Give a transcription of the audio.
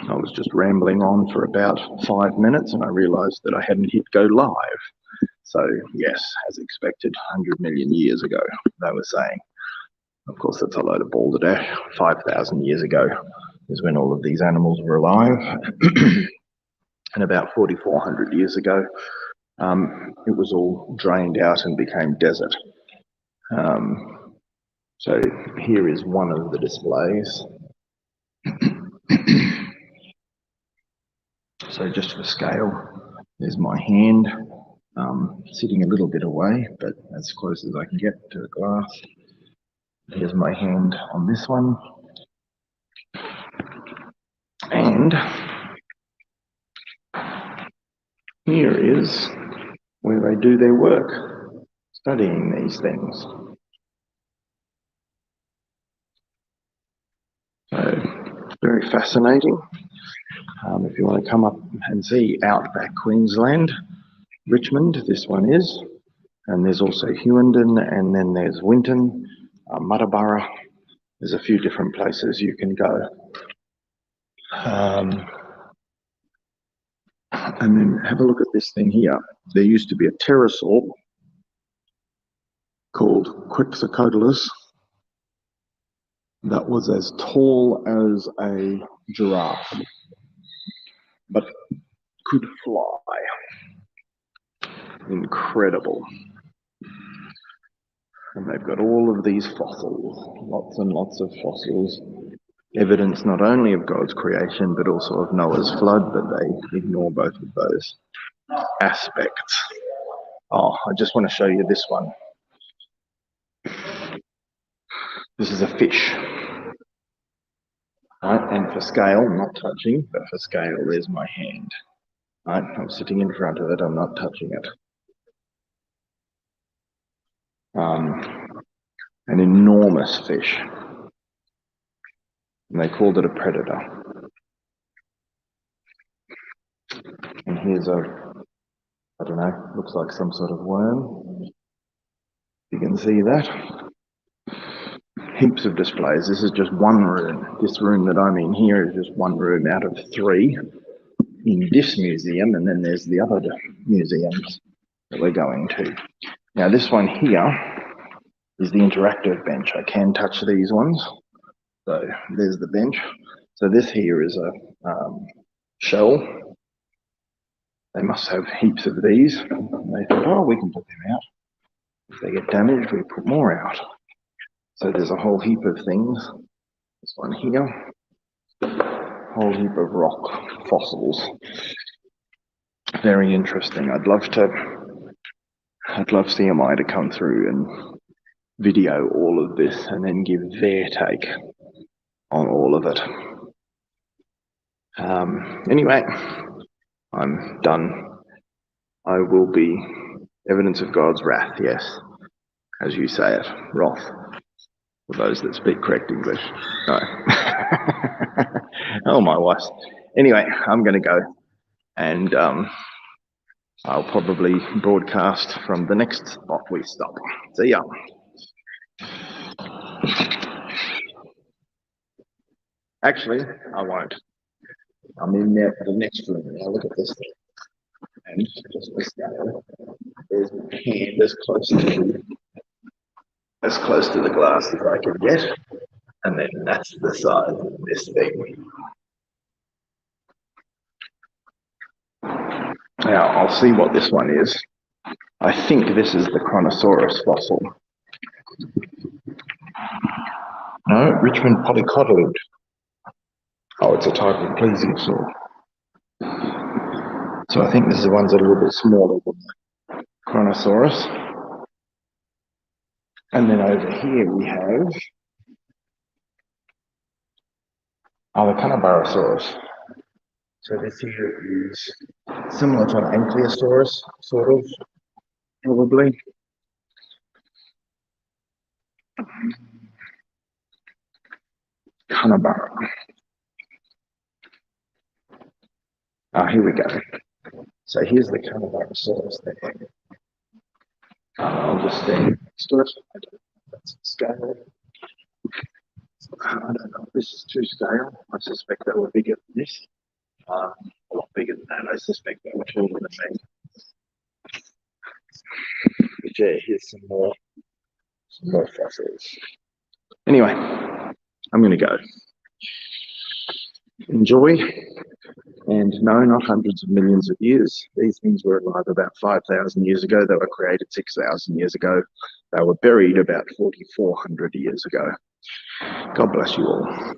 I was just rambling on for about 5 minutes and I realised that I hadn't hit go live. So yes, as expected, 100 million years ago, they were saying. Of course, that's a load of balderdash. 5,000 years ago is when all of these animals were alive. And about 4,400 years ago, it was all drained out and became desert. So here is one of the displays. So just for scale, there's my hand sitting a little bit away, but as close as I can get to the glass. Here's my hand on this one. And here is where they do their work, studying these things. So, very fascinating. If you want to come up and see Outback Queensland, Richmond, this one is. And there's also Hughenden, and then there's Winton, Muddaborough. There's a few different places you can go. And then have a look at this thing here. There used to be a pterosaur called Quetzalcoatlus that was as tall as a giraffe, but could fly. Incredible. And they've got all of these fossils, lots and lots of fossils. Evidence not only of God's creation, but also of Noah's flood, but they ignore both of those aspects. Oh, I just want to show you this one. This is a fish. Right, and for scale, I'm not touching, but for scale, there's my hand. Right, I'm sitting in front of it, I'm not touching it. An enormous fish. And they called it a predator. And here's I don't know, looks like some sort of worm. You can see that. Heaps of displays. This is just one room. This room that I'm in here is just one room out of 3 in this museum, and then there's the other museums that we're going to. Now this one here is the interactive bench. I can touch these ones. So there's the bench. So this here is a shell. They must have heaps of these. They thought, oh, we can put them out. If they get damaged, we put more out. So there's a whole heap of things. This one here, whole heap of rock fossils. Very interesting. I'd love CMI to come through and video all of this and then give their take on all of it. Anyway, I'm done. I will be evidence of God's wrath, yes, as you say it, wrath. For those that speak correct English. No. Oh, my wife. Anyway, I'm going to go, and I'll probably broadcast from the next spot we stop. See ya. Actually, I won't. I'm in there for the next room. Now look at this thing. And just for scale, there's my hand as close to the glass as I can get, and then that's the size of this thing. Now I'll see what this one is. I think this is the Kronosaurus fossil. No, Richmond polycotylid. Oh, it's a type of plesiosaur. So I think this is the ones that are a little bit smaller than the Kronosaurus. And then over here we have the Kronosaurus. So this here is similar to an Ankylosaurus, sort of, probably. Kronosaurus. Here we go. So here's the Kronosaurus there. I'll just stand next to it. I don't know if that's scale. I don't know if this is to scale. I suspect they were bigger than this. A lot bigger than that. I suspect they were taller than me. But yeah, here's some more fossils. Anyway, I'm going to go. Enjoy. And no, not hundreds of millions of years. These things were alive about 5,000 years ago. They were created 6,000 years ago. They were buried about 4,400 years ago. God bless you all.